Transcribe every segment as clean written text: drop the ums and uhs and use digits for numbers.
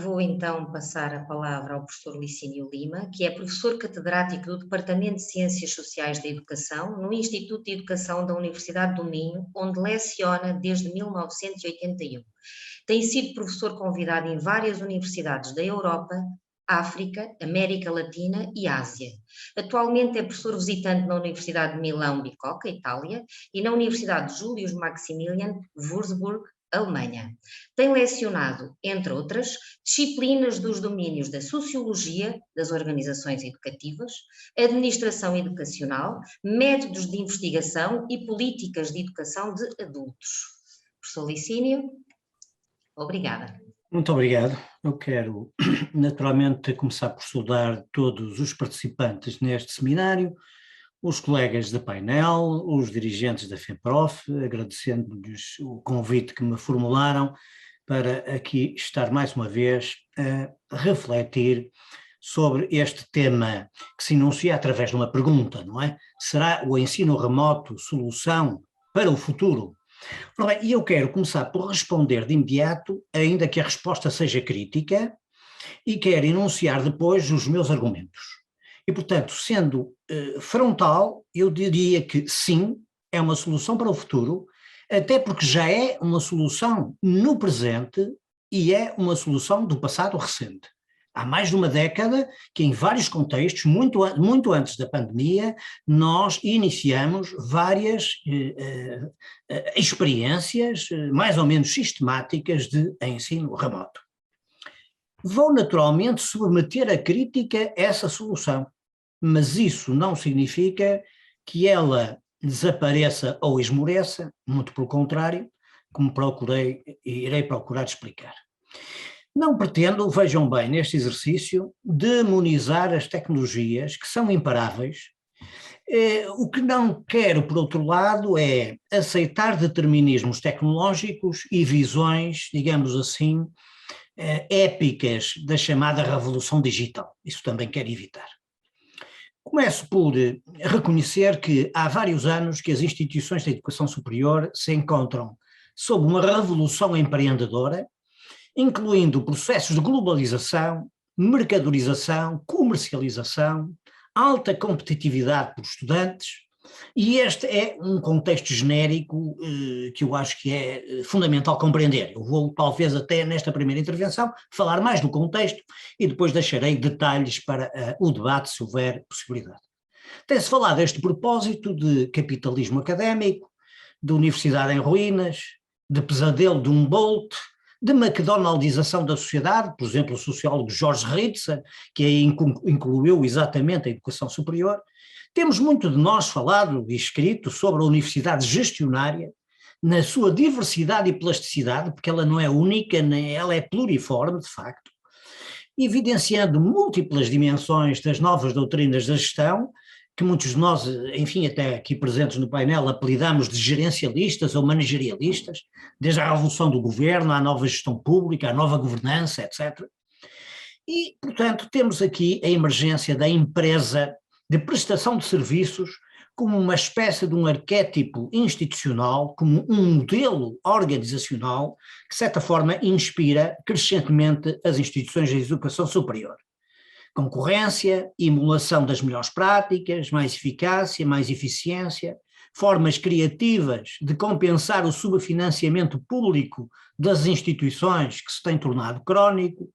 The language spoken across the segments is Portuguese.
Vou então passar a palavra ao professor Licínio Lima, que é professor catedrático do Departamento de Ciências Sociais da Educação, no Instituto de Educação da Universidade do Minho, onde leciona desde 1981. Tem sido professor convidado em várias universidades da Europa, África, América Latina e Ásia. Atualmente é professor visitante na Universidade de Milão Bicocca, Itália, e na Universidade Julius Maximilian, Würzburg, Alemanha. Tem lecionado, entre outras, disciplinas dos domínios da sociologia das organizações educativas, administração educacional, métodos de investigação e políticas de educação de adultos. Professor Licínio, obrigada. Muito obrigado. Eu quero, naturalmente, começar por saudar todos os participantes neste seminário, os colegas da painel, os dirigentes da FEPROF, agradecendo-lhes o convite que me formularam para aqui estar mais uma vez a refletir sobre este tema que se enuncia através de uma pergunta, não é? Será o ensino remoto solução para o futuro? E eu quero começar por responder de imediato, ainda que a resposta seja crítica, e quero enunciar depois os meus argumentos. E, portanto, sendo frontal, eu diria que sim, é uma solução para o futuro, até porque já é uma solução no presente e é uma solução do passado recente. Há mais de uma década que em vários contextos, muito antes da pandemia, nós iniciamos várias experiências mais ou menos sistemáticas de ensino remoto. Vou naturalmente submeter a crítica essa solução, mas isso não significa que ela desapareça ou esmoreça, muito pelo contrário, como procurei e irei procurar explicar. Não pretendo, vejam bem, neste exercício, demonizar as tecnologias que são imparáveis. O que não quero, por outro lado, é aceitar determinismos tecnológicos e visões, digamos assim, épicas da chamada revolução digital. Isso também quero evitar. Começo por reconhecer que há vários anos que as instituições de educação superior se encontram sob uma revolução empreendedora, incluindo processos de globalização, mercadorização, comercialização, alta competitividade por estudantes, e este é um contexto genérico que eu acho que é fundamental compreender. Eu vou, talvez até nesta primeira intervenção, falar mais do contexto e depois deixarei detalhes para o debate, se houver possibilidade. Tem-se falado a este propósito de capitalismo académico, de universidade em ruínas, de pesadelo de Humboldt, de McDonaldização da sociedade, por exemplo, o sociólogo George Ritzer, que aí incluiu exatamente a educação superior. Temos muito de nós falado e escrito sobre a universidade gestionária, na sua diversidade e plasticidade, porque ela não é única, nem ela é pluriforme, de facto, evidenciando múltiplas dimensões das novas doutrinas da gestão, que muitos de nós, enfim, até aqui presentes no painel, apelidamos de gerencialistas ou managerialistas, desde a revolução do governo, à nova gestão pública, à nova governança, etc. E, portanto, temos aqui a emergência da empresa de prestação de serviços como uma espécie de um arquétipo institucional, como um modelo organizacional que, de certa forma, inspira crescentemente as instituições de educação superior. Concorrência, emulação das melhores práticas, mais eficácia, mais eficiência, formas criativas de compensar o subfinanciamento público das instituições que se tem tornado crónico,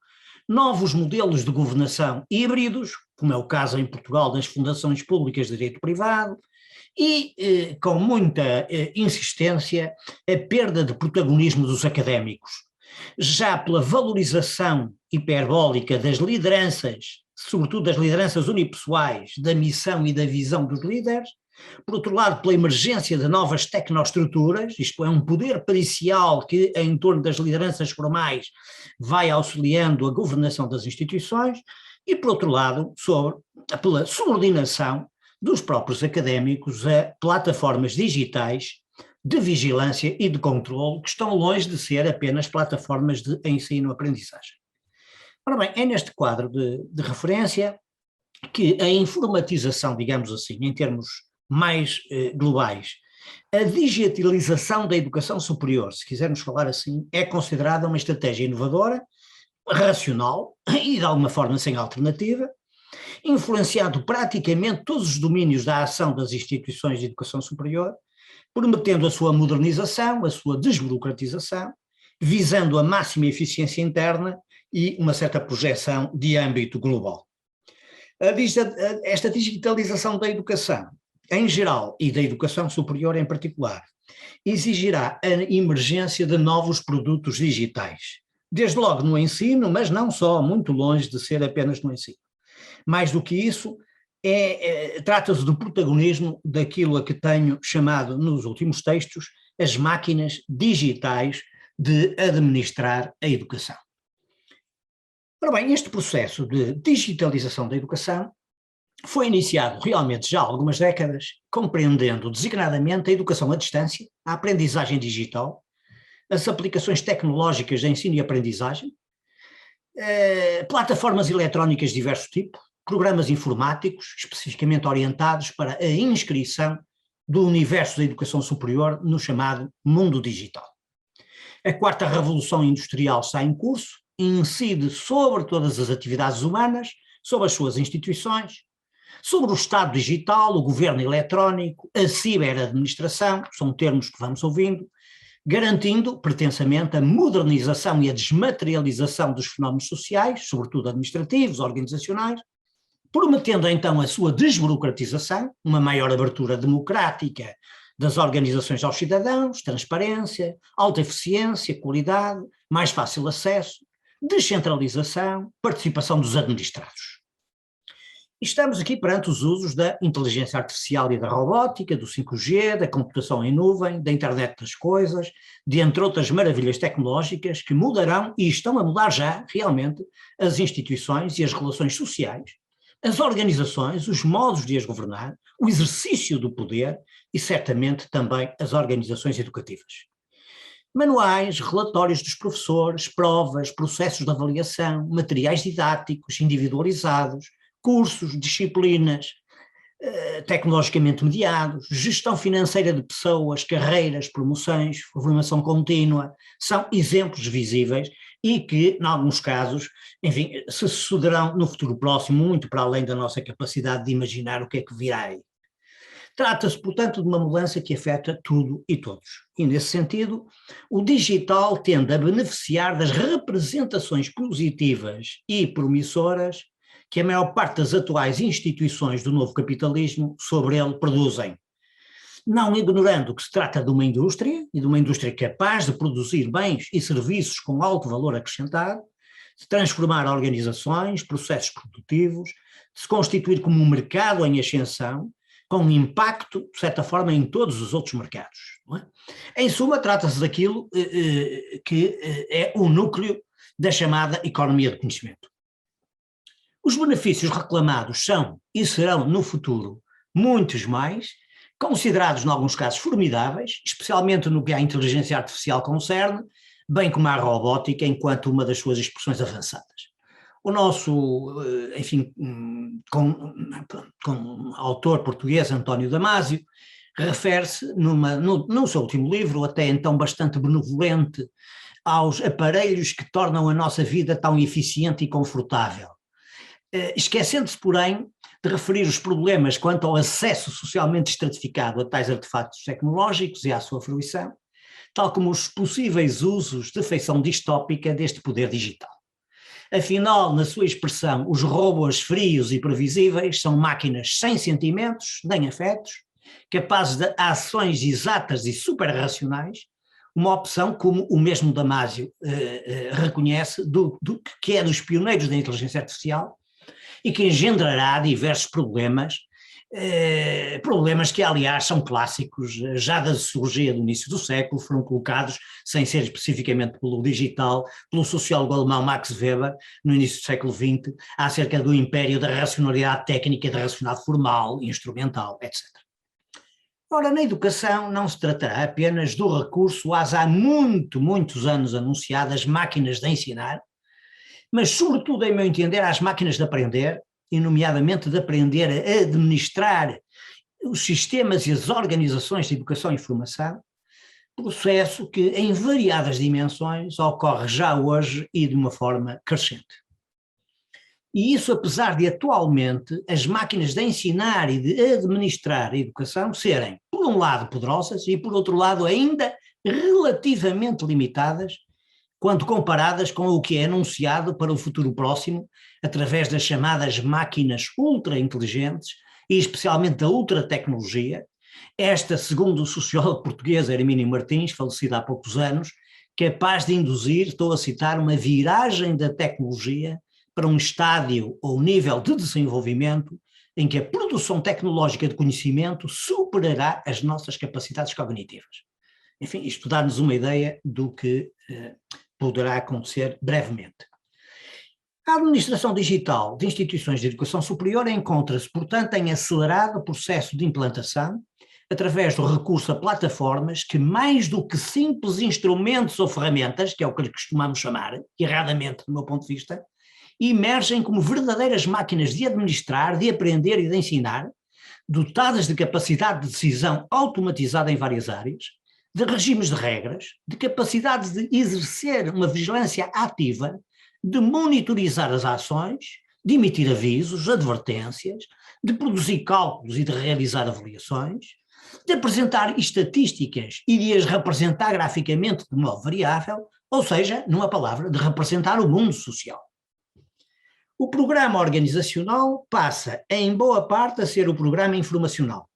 novos modelos de governação híbridos, como é o caso em Portugal das fundações públicas de direito privado, e com muita insistência a perda de protagonismo dos académicos, já pela valorização hiperbólica das lideranças, sobretudo das lideranças unipessoais, da missão e da visão dos líderes, por outro lado pela emergência de novas tecnoestruturas, isto é, um poder pericial que em torno das lideranças formais vai auxiliando a governação das instituições, e por outro lado pela subordinação dos próprios académicos a plataformas digitais de vigilância e de controle que estão longe de ser apenas plataformas de ensino-aprendizagem. Ora bem, é neste quadro de referência que a informatização, digamos assim, em termos mais globais, a digitalização da educação superior, se quisermos falar assim, é considerada uma estratégia inovadora racional e de alguma forma sem alternativa, influenciando praticamente todos os domínios da ação das instituições de educação superior, prometendo a sua modernização, a sua desburocratização, visando a máxima eficiência interna e uma certa projeção de âmbito global. Esta digitalização da educação, em geral, e da educação superior em particular, exigirá a emergência de novos produtos digitais, desde logo no ensino, mas não só, muito longe de ser apenas no ensino. Mais do que isso, trata-se do protagonismo daquilo a que tenho chamado nos últimos textos as máquinas digitais de administrar a educação. Ora bem, este processo de digitalização da educação foi iniciado realmente já há algumas décadas, compreendendo designadamente a educação à distância, a aprendizagem digital, as aplicações tecnológicas de ensino e aprendizagem, plataformas eletrónicas de diversos tipos, programas informáticos especificamente orientados para a inscrição do universo da educação superior no chamado mundo digital. A quarta revolução industrial está em curso e incide sobre todas as atividades humanas, sobre as suas instituições, sobre o Estado digital, o governo eletrónico, a ciberadministração, são termos que vamos ouvindo, garantindo pretensamente a modernização e a desmaterialização dos fenómenos sociais, sobretudo administrativos, organizacionais, prometendo então a sua desburocratização, uma maior abertura democrática das organizações aos cidadãos, transparência, alta eficiência, qualidade, mais fácil acesso, descentralização, participação dos administrados. Estamos aqui perante os usos da inteligência artificial e da robótica, do 5G, da computação em nuvem, da internet das coisas, de entre outras maravilhas tecnológicas que mudarão e estão a mudar já, realmente, as instituições e as relações sociais, as organizações, os modos de as governar, o exercício do poder e certamente também as organizações educativas. Manuais, relatórios dos professores, provas, processos de avaliação, materiais didáticos individualizados, cursos, disciplinas tecnologicamente mediados, gestão financeira de pessoas, carreiras, promoções, formação contínua, são exemplos visíveis e que, em alguns casos, enfim, se sucederão no futuro próximo, muito para além da nossa capacidade de imaginar o que é que virá aí. Trata-se, portanto, de uma mudança que afeta tudo e todos. E, nesse sentido, o digital tende a beneficiar das representações positivas e promissoras que a maior parte das atuais instituições do novo capitalismo sobre ele produzem. Não ignorando que se trata de uma indústria, e de uma indústria capaz de produzir bens e serviços com alto valor acrescentado, de transformar organizações, processos produtivos, de se constituir como um mercado em ascensão, com impacto, de certa forma, em todos os outros mercados. Não é? Em suma, trata-se daquilo que é o núcleo da chamada economia do conhecimento. Os benefícios reclamados são e serão no futuro muitos mais, considerados em alguns casos formidáveis, especialmente no que a inteligência artificial concerne, bem como a robótica enquanto uma das suas expressões avançadas. O nosso, enfim, com autor português António Damasio, refere-se no seu último livro, até então bastante benevolente, aos aparelhos que tornam a nossa vida tão eficiente e confortável. Esquecendo-se, porém, de referir os problemas quanto ao acesso socialmente estratificado a tais artefatos tecnológicos e à sua fruição, tal como os possíveis usos de feição distópica deste poder digital. Afinal, na sua expressão, os robôs frios e previsíveis são máquinas sem sentimentos nem afetos, capazes de ações exatas e superracionais, uma opção como o mesmo Damasio reconhece, que é dos pioneiros da inteligência artificial, e que engendrará diversos problemas, problemas que aliás são clássicos, já da sociologia do início do século, foram colocados, sem ser especificamente pelo digital, pelo sociólogo alemão Max Weber, no início do século XX, acerca do império da racionalidade técnica, da racionalidade formal, instrumental, etc. Ora, na educação não se tratará apenas do recurso às há muitos anos anunciadas máquinas de ensinar, mas sobretudo, em meu entender, às máquinas de aprender, e nomeadamente de aprender a administrar os sistemas e as organizações de educação e formação, processo que em variadas dimensões ocorre já hoje e de uma forma crescente. E isso apesar de atualmente as máquinas de ensinar e de administrar a educação serem, por um lado, poderosas e por outro lado ainda relativamente limitadas quando comparadas com o que é anunciado para o futuro próximo através das chamadas máquinas ultra inteligentes e especialmente da ultratecnologia. Esta, segundo o sociólogo português Hermínio Martins, falecido há poucos anos, capaz de induzir, estou a citar, uma viragem da tecnologia para um estádio ou nível de desenvolvimento em que a produção tecnológica de conhecimento superará as nossas capacidades cognitivas. Enfim, isto dá-nos uma ideia do que poderá acontecer brevemente. A administração digital de instituições de educação superior encontra-se, portanto, em acelerado processo de implantação, através do recurso a plataformas que, mais do que simples instrumentos ou ferramentas, que é o que lhe costumamos chamar, erradamente do meu ponto de vista, emergem como verdadeiras máquinas de administrar, de aprender e de ensinar, dotadas de capacidade de decisão automatizada em várias áreas, de regimes de regras, de capacidade de exercer uma vigilância ativa, de monitorizar as ações, de emitir avisos, advertências, de produzir cálculos e de realizar avaliações, de apresentar estatísticas e de as representar graficamente de modo variável, ou seja, numa palavra, de representar o mundo social. O programa organizacional passa, em boa parte, a ser o programa informacional,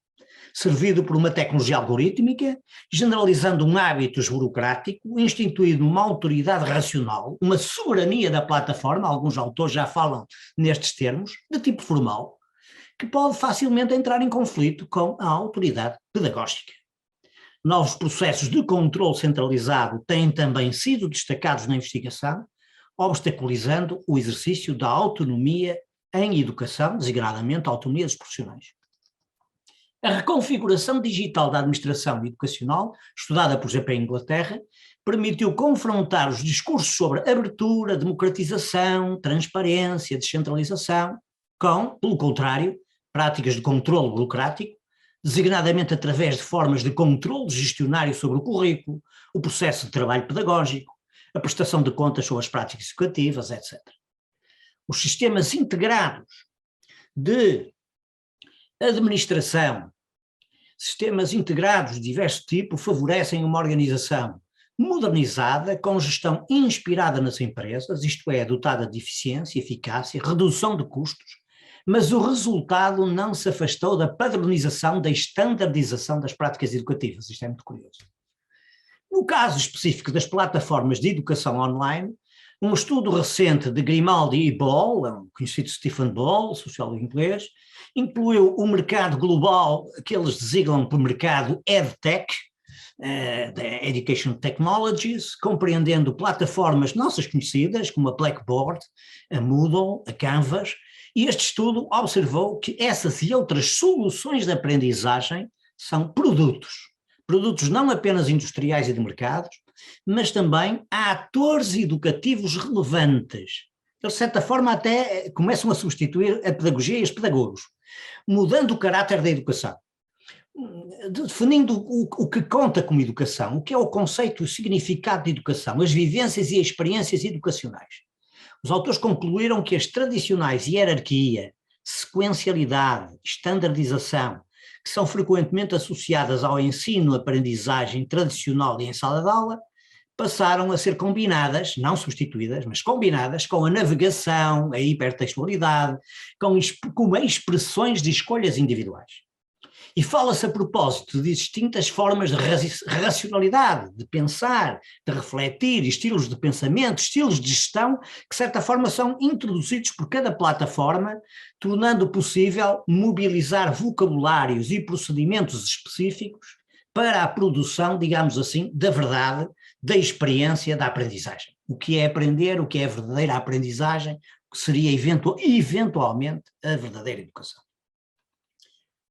servido por uma tecnologia algorítmica, generalizando um hábitos burocrático, instituindo uma autoridade racional, uma soberania da plataforma, alguns autores já falam nestes termos, de tipo formal, que pode facilmente entrar em conflito com a autoridade pedagógica. Novos processos de controle centralizado têm também sido destacados na investigação, obstaculizando o exercício da autonomia em educação, designadamente a autonomia dos profissionais. A reconfiguração digital da administração educacional, estudada por GP Inglaterra, permitiu confrontar os discursos sobre abertura, democratização, transparência, descentralização, com, pelo contrário, práticas de controle burocrático, designadamente através de formas de controle gestionário sobre o currículo, o processo de trabalho pedagógico, a prestação de contas sobre as práticas educativas, etc. Os sistemas integrados de administração, sistemas integrados de diverso tipo, favorecem uma organização modernizada, com gestão inspirada nas empresas, isto é, dotada de eficiência, eficácia, redução de custos, mas o resultado não se afastou da padronização, da estandardização das práticas educativas. Isto é muito curioso. No caso específico das plataformas de educação online, um estudo recente de Grimaldi e Ball, o conhecido Stephen Ball, sociólogo inglês, incluiu o mercado global, que eles designam por mercado EdTech, da Education Technologies, compreendendo plataformas nossas conhecidas, como a Blackboard, a Moodle, a Canvas, e este estudo observou que essas e outras soluções de aprendizagem são produtos não apenas industriais e de mercados, mas também há atores educativos relevantes. Eles, de certa forma, até começam a substituir a pedagogia e os pedagogos, mudando o caráter da educação, definindo o que conta como educação, o que é o conceito e o significado de educação, as vivências e as experiências educacionais. Os autores concluíram que as tradicionais hierarquia, sequencialidade, estandardização, que são frequentemente associadas ao ensino-aprendizagem tradicional e em sala de aula, passaram a ser combinadas, não substituídas, mas combinadas com a navegação, a hipertextualidade, com expressões de escolhas individuais. E fala-se a propósito de distintas formas de racionalidade, de pensar, de refletir, estilos de pensamento, estilos de gestão, que de certa forma são introduzidos por cada plataforma, tornando possível mobilizar vocabulários e procedimentos específicos para a produção, digamos assim, da verdade, da experiência da aprendizagem. O que é aprender, o que é a verdadeira aprendizagem, o que seria eventualmente a verdadeira educação.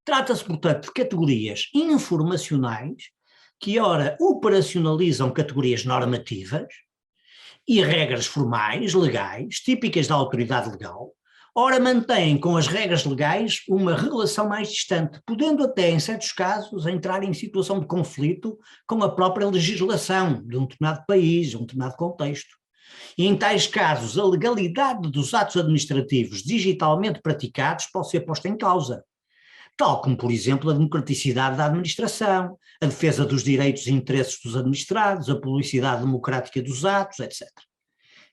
Trata-se, portanto, de categorias informacionais que, ora, operacionalizam categorias normativas e regras formais, legais, típicas da autoridade legal, ora mantêm com as regras legais uma relação mais distante, podendo até, em certos casos, entrar em situação de conflito com a própria legislação de um determinado país, de um determinado contexto. E em tais casos, a legalidade dos atos administrativos digitalmente praticados pode ser posta em causa, tal como, por exemplo, a democraticidade da administração, a defesa dos direitos e interesses dos administrados, a publicidade democrática dos atos, etc.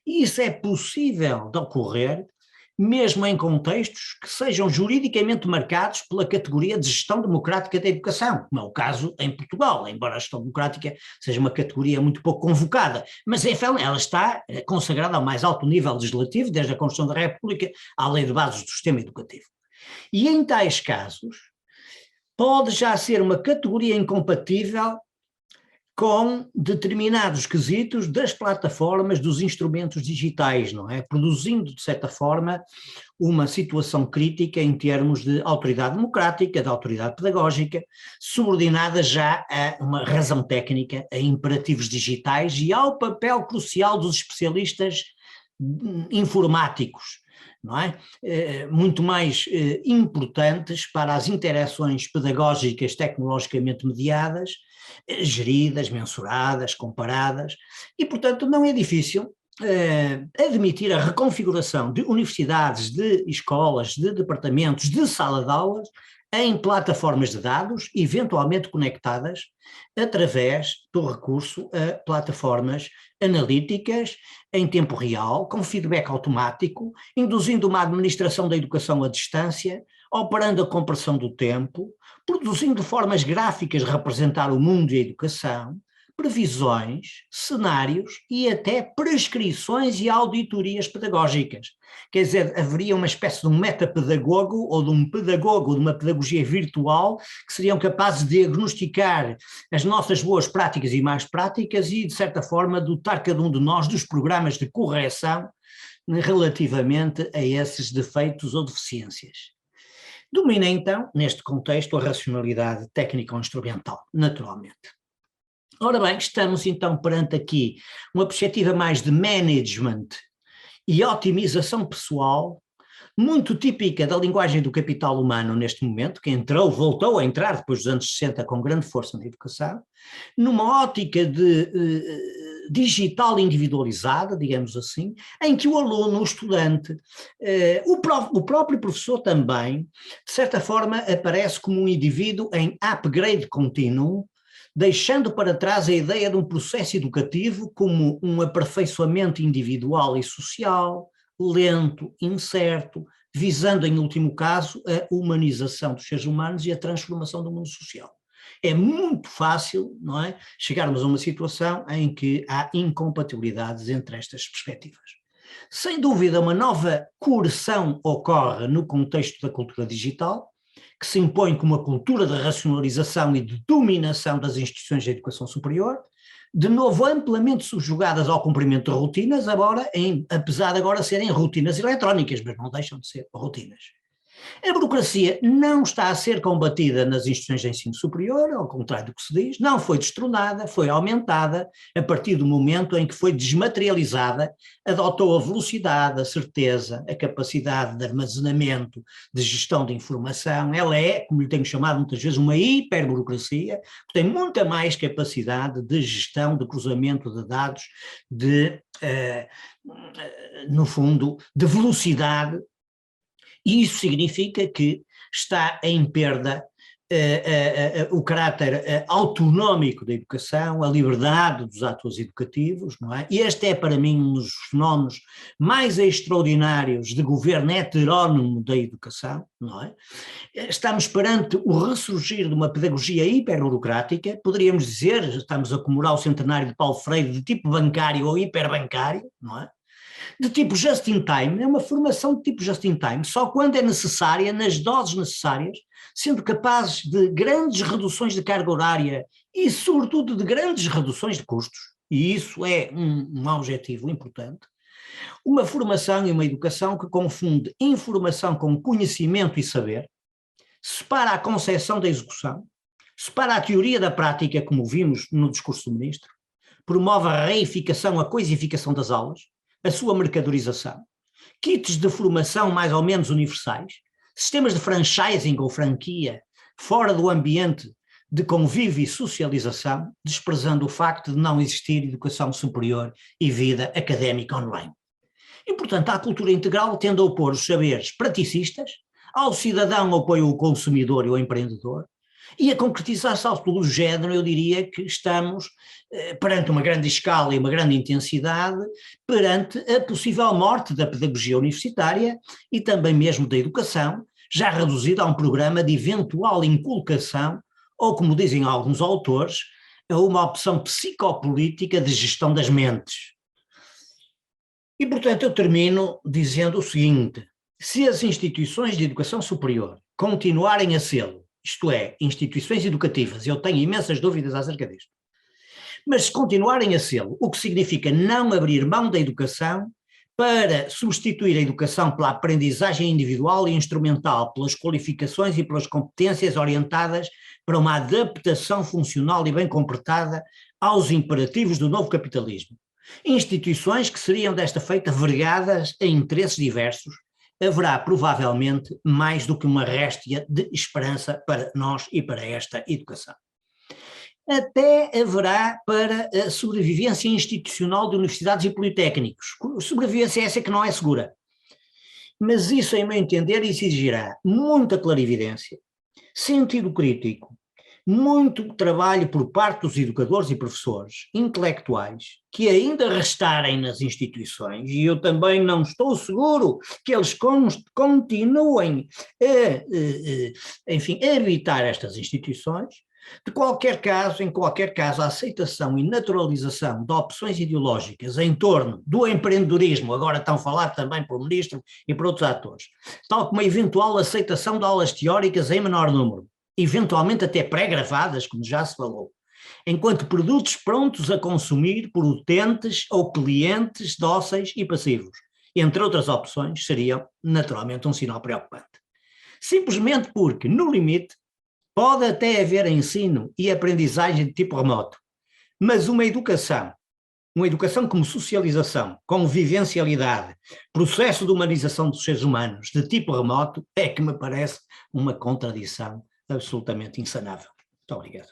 E isso é possível de ocorrer mesmo em contextos que sejam juridicamente marcados pela categoria de gestão democrática da educação, como é o caso em Portugal, embora a gestão democrática seja uma categoria muito pouco convocada, mas enfim, ela está consagrada ao mais alto nível legislativo, desde a Constituição da República à Lei de Bases do Sistema Educativo. E em tais casos, pode já ser uma categoria incompatível com determinados quesitos das plataformas, dos instrumentos digitais, não é? Produzindo, de certa forma, uma situação crítica em termos de autoridade democrática, de autoridade pedagógica, subordinada já a uma razão técnica, a imperativos digitais e ao papel crucial dos especialistas informáticos, não é? Muito mais importantes para as interações pedagógicas tecnologicamente mediadas, geridas, mensuradas, comparadas, e portanto não é difícil admitir a reconfiguração de universidades, de escolas, de departamentos, de sala de aulas, em plataformas de dados, eventualmente conectadas através do recurso a plataformas analíticas em tempo real, com feedback automático, induzindo uma administração da educação à distância, operando a compressão do tempo, produzindo formas gráficas de representar o mundo e a educação, previsões, cenários e até prescrições e auditorias pedagógicas. Quer dizer, haveria uma espécie de um metapedagogo ou de um pedagogo de uma pedagogia virtual que seriam capazes de diagnosticar as nossas boas práticas e más práticas e, de certa forma, dotar cada um de nós dos programas de correção relativamente a esses defeitos ou deficiências. Domina, então, neste contexto, a racionalidade técnico-instrumental, naturalmente. Ora bem, estamos então perante aqui uma perspectiva mais de management e otimização pessoal, muito típica da linguagem do capital humano neste momento, que voltou a entrar depois dos anos 60 com grande força na educação, numa ótica de digital individualizada, digamos assim, em que o aluno, o estudante, o próprio professor também, de certa forma, aparece como um indivíduo em upgrade contínuo, deixando para trás a ideia de um processo educativo como um aperfeiçoamento individual e social, lento, incerto, visando em último caso a humanização dos seres humanos e a transformação do mundo social. É muito fácil, não é, chegarmos a uma situação em que há incompatibilidades entre estas perspectivas. Sem dúvida, uma nova coerção ocorre no contexto da cultura digital, que se impõe como a cultura da racionalização e de dominação das instituições de educação superior, de novo amplamente subjugadas ao cumprimento de rotinas, apesar de agora serem rotinas eletrónicas, mas não deixam de ser rotinas. A burocracia não está a ser combatida nas instituições de ensino superior, ao contrário do que se diz, não foi destronada, foi aumentada a partir do momento em que foi desmaterializada, adotou a velocidade, a certeza, a capacidade de armazenamento, de gestão de informação. Ela é, como lhe tenho chamado muitas vezes, uma hiperburocracia, que tem muita mais capacidade de gestão, de cruzamento de dados, no fundo, de velocidade. E isso significa que está em perda o caráter autonómico da educação, a liberdade dos atores educativos, não é? E este é para mim um dos fenómenos mais extraordinários de governo heterónomo da educação, não é? Estamos perante o ressurgir de uma pedagogia hiperburocrática, poderíamos dizer, estamos a comemorar o centenário de Paulo Freire, de tipo bancário ou hiperbancário, não é? De tipo just in time, é uma formação de tipo just in time, só quando é necessária, nas doses necessárias, sendo capazes de grandes reduções de carga horária e, sobretudo, de grandes reduções de custos, e isso é um objetivo importante. Uma formação e uma educação que confunde informação com conhecimento e saber, separa a concepção da execução, separa a teoria da prática, como vimos no discurso do ministro, promove a reificação, a coisificação das aulas, a sua mercadorização, kits de formação mais ou menos universais, sistemas de franchising ou franquia fora do ambiente de convívio e socialização, desprezando o facto de não existir educação superior e vida académica online. E, portanto, a cultura integral tende a opor os saberes praticistas ao cidadão apoio o consumidor e o empreendedor, e a concretizar-se ao estudo do género, eu diria que estamos perante uma grande escala e uma grande intensidade, perante a possível morte da pedagogia universitária e também mesmo da educação, já reduzida a um programa de eventual inculcação, ou como dizem alguns autores, a uma opção psicopolítica de gestão das mentes. E, portanto, eu termino dizendo o seguinte: se as instituições de educação superior continuarem a sê-lo, isto é, instituições educativas, eu tenho imensas dúvidas acerca disto, mas se continuarem a sê-lo, o que significa não abrir mão da educação para substituir a educação pela aprendizagem individual e instrumental, pelas qualificações e pelas competências orientadas para uma adaptação funcional e bem comportada aos imperativos do novo capitalismo. Instituições que seriam desta feita vergadas a interesses diversos, haverá provavelmente mais do que uma réstia de esperança para nós e para esta educação. Até haverá para a sobrevivência institucional de universidades e politécnicos. Sobrevivência essa que não é segura. Mas isso, em meu entender, exigirá muita clarividência, sentido crítico, muito trabalho por parte dos educadores e professores intelectuais que ainda restarem nas instituições, e eu também não estou seguro que eles continuem a habitar estas instituições. De qualquer caso, em qualquer caso, a aceitação e naturalização de opções ideológicas em torno do empreendedorismo, agora tão falado também pelo ministro e por outros atores, tal como a eventual aceitação de aulas teóricas em menor número, eventualmente até pré-gravadas, como já se falou, enquanto produtos prontos a consumir por utentes ou clientes dóceis e passivos, entre outras opções, seriam naturalmente um sinal preocupante. Simplesmente porque, no limite, pode até haver ensino e aprendizagem de tipo remoto, mas uma educação como socialização, convivencialidade, processo de humanização dos seres humanos de tipo remoto, é que me parece uma contradição absolutamente insanável. Muito obrigado.